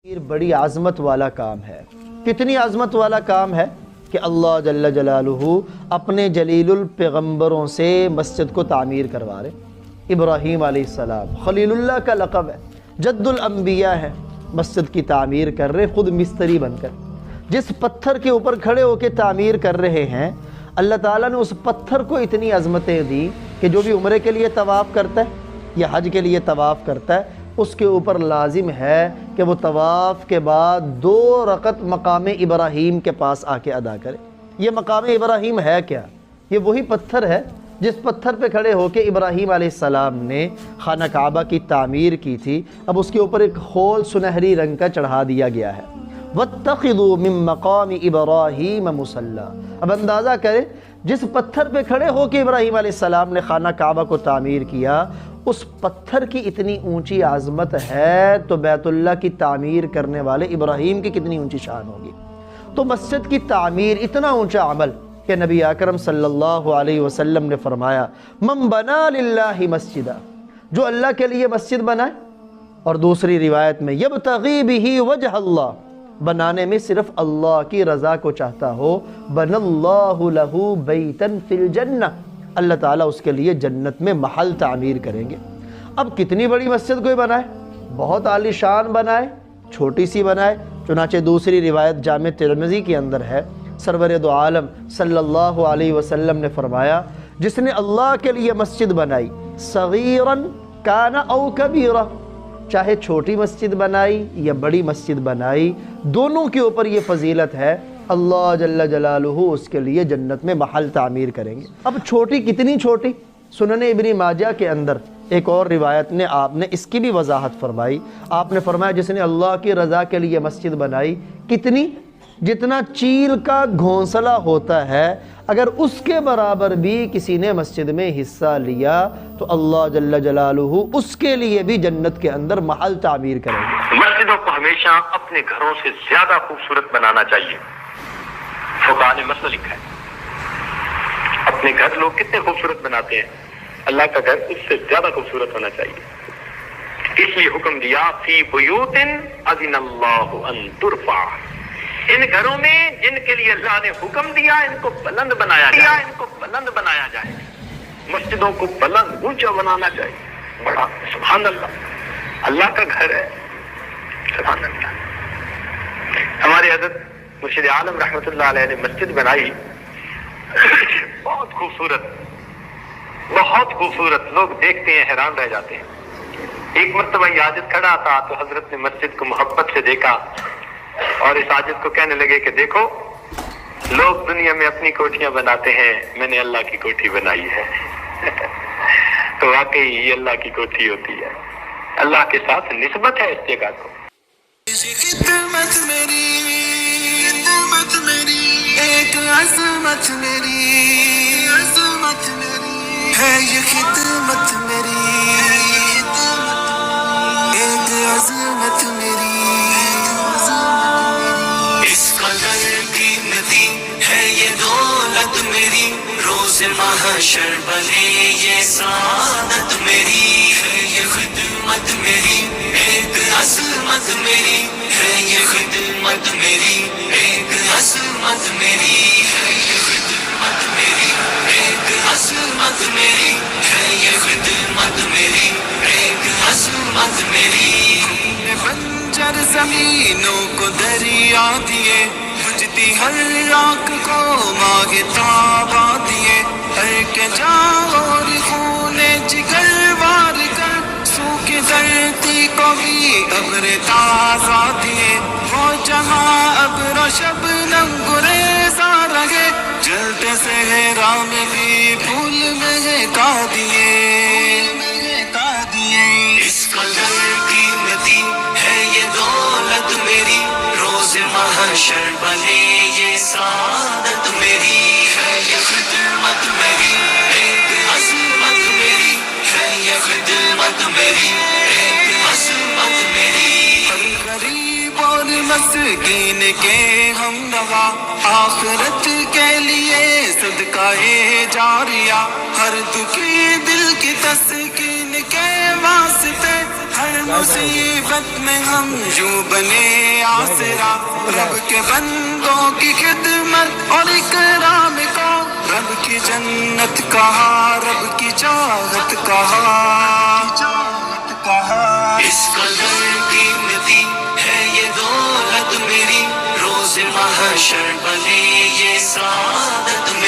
یہ بڑی عظمت والا کام ہے۔ کتنی عظمت والا کام ہے کہ اللہ جل جلالہ اپنے جلیل الپیغمبروں سے مسجد کو تعمیر کروا رہے۔ ابراہیم علیہ السلام خلیل اللہ کا لقب ہے، جد الانبیاء ہے، مسجد کی تعمیر کر رہے خود مستری بن کر۔ جس پتھر کے اوپر کھڑے ہو کے تعمیر کر رہے ہیں، اللہ تعالیٰ نے اس پتھر کو اتنی عظمتیں دی کہ جو بھی عمرے کے لیے طواف کرتا ہے یا حج کے لیے طواف کرتا ہے، اس کے اوپر لازم ہے کہ وہ طواف کے بعد 2 رکعت مقام ابراہیم کے پاس آ کے ادا کرے۔ یہ مقام ابراہیم ہے کیا؟ یہ وہی پتھر ہے جس پتھر پہ کھڑے ہو کے ابراہیم علیہ السلام نے خانہ کعبہ کی تعمیر کی تھی۔ اب اس کے اوپر ایک خول سنہری رنگ کا چڑھا دیا گیا ہے۔ وَاتَّخِذُوا مِن مَّقَامِ إِبْرَاهِيمَ مُصَلًّى۔ اب اندازہ کریں جس پتھر پہ کھڑے ہو کے ابراہیم علیہ السلام نے خانہ کعبہ کو تعمیر کیا، اس پتھر کی اتنی اونچی عظمت ہے تو بیت اللہ کی تعمیر کرنے والے ابراہیم کی کتنی اونچی شان ہوگی۔ تو مسجد کی تعمیر اتنا اونچا عمل کہ نبی اکرم صلی اللہ علیہ وسلم نے فرمایا من بنا للہ مسجدا، جو اللہ کے لیے مسجد بنائے، اور دوسری روایت میں یبتغی بہ وجہ اللہ، بنانے میں صرف اللہ کی رضا کو چاہتا ہو، بن اللہ لہ بیتا فی الجنہ، اللہ تعالیٰ اس کے لیے جنت میں محل تعمیر کریں گے۔ اب کتنی بڑی مسجد کوئی بنائے، بہت عالی شان بنائے، چھوٹی سی بنائے، چنانچہ دوسری روایت جامع ترمذی کے اندر ہے، سرور دو عالم صلی اللہ علیہ وسلم نے فرمایا جس نے اللہ کے لیے مسجد بنائی، صغیراً کان او کبیرا، چاہے چھوٹی مسجد بنائی یا بڑی مسجد بنائی، دونوں کے اوپر یہ فضیلت ہے، اللہ جل جلالہ اس کے لیے جنت میں محل تعمیر کریں گے۔ اب چھوٹی کتنی چھوٹی؟ سنن ابن ماجہ کے اندر ایک اور روایت نے آپ نے اس کی بھی وضاحت فرمائی۔ آپ نے فرمایا جس نے اللہ کی رضا کے لیے مسجد بنائی، کتنی؟ جتنا چیل کا گھونسلہ ہوتا ہے، اگر اس کے برابر بھی کسی نے مسجد میں حصہ لیا تو اللہ جل جلالہ اس کے لیے بھی جنت کے اندر محل تعمیر کریں گے۔ مسجدوں کو ہمیشہ اپنے گھروں سے زیادہ خوبصورت بنانا چاہیے۔ فقہاء نے مسئلہ لکھا ہے اپنے گھر لوگ کتنے خوبصورت بناتے ہیں، اللہ کا گھر اس سے زیادہ خوبصورت ہونا چاہیے۔ اس لیے حکم دیا فی بیوت اذن اللہ ان ترفع، ان گھروں میں جن کے لیے اللہ نے حکم دیا ان کو بلند بنایا جائے، مسجدوں کو بلند اونچا بنانا چاہیے۔ بڑا سبحان اللہ، اللہ کا گھر ہے، سبحان اللہ۔ ہمارے حضرت مرشد عالم رحمۃ اللہ علیہ نے مسجد بنائی، بہت خوبصورت، بہت خوبصورت، لوگ دیکھتے ہیں حیران رہ جاتے ہیں۔ ایک مرتبہ یہ حاجت کھڑا تھا تو حضرت نے مسجد کو محبت سے دیکھا اور اس حاجت کو کہنے لگے کہ دیکھو لوگ دنیا میں اپنی کوٹھیاں بناتے ہیں، میں نے اللہ کی کوٹھی بنائی ہے۔ تو واقعی یہ اللہ کی کوٹھی ہوتی ہے، اللہ کے ساتھ نسبت ہے اس جگہ کو۔ خدمت میری ایک عظمت میری ہے، یہ خدمت میری ایک عظمت میری، اس قدر قیمتی ہے یہ دولت میری، روز محشر بنے یہ سعادت میری ہے، یہ خدمت میری ایک عظمت میری ہے، یہ خدمت میری ایک عظمت میری ہے، یہ خدمت میری ایک عظمت میری ہے، یہ خدمت میری ایک عظمت میری۔ بنجر زمینوں کو دریا دیے، بجھتی ہر راک کو ماہ تابا دیے، ہر کے جاؤ اور خون جگر وار کر، سوکھ دھرتی کو بھی ابر تازہ دیے، وہ جہاں ابر و شبنم گریزاں رہے، جلتے صحرا میں بھی پھول مہکا دیے۔ اس قدر قیمتی ہے یہ دولت میری، روز محشر بنے یہ سعادت میری ہے، یہ خدمت میری ایک عظمت میری ہے، یہ خدمت میری ایک عظمت میری۔ ہر غریب اور مسکین کے ہم نوا، آخرت کے لیے صدقہ جاریہ، ہر دکھی دل کی تسکین کے واسطے، ہر مصیبت میں ہم یوں بنے آسرا، رب کے بندوں کی خدمت اور اکرام کو، رب کی جنت کہا، رب کی چاہت کہا، اس قدر قیمتی ہے یہ دولت میری، روز محشر بنے یہ سعادت میری۔